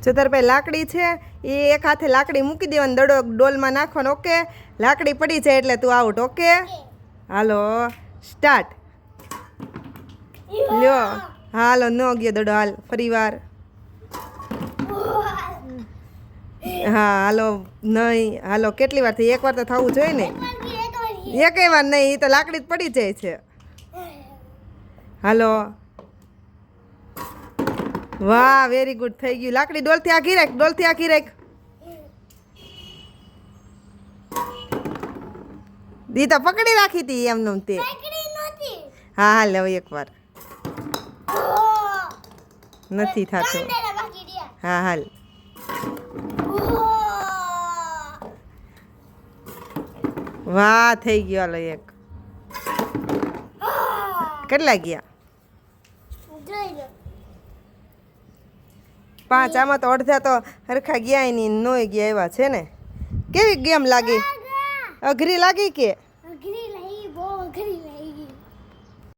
જો તાર પાસે લાકડી છે એ એક હાથે લાકડી મૂકી દેવાની, દડો ડોલમાં નાખવાનો. ઓકે, લાકડી પડી જાય એટલે તું આઉટ. ઓકે, હાલો સ્ટાર્ટ. લ્યો, હાલો ન ગયો દડો. હાલ ફરી વાર. હા હાલો નહીં. હાલો કેટલી વાર થઈ? એક વાર તો થવું જોઈએ ને. એક વાર નહીં, એ તો લાકડી જ પડી જાય છે. હાલો, વાહ વેરી ગુડ, થઈ ગયું. લાકડી ડોલથી આખી રાખ, ડોલથી આખી રાખ. દી તો પકડી રાખી હતી એમનું તે. હા હાલ હવે એક વાર. નથી થતું. હા હાલ. વાહ થઈ ગયો. હાલો એક. કેટલા ગયા? 5. આમાં તો અડધા તો હરખા ગયા નહીં, નોય ગયા એવા છે ને. કેવી ગેમ લાગી? અઘરી લાગી કે? અઘરી લાગી, બહુ અઘરી લાગી.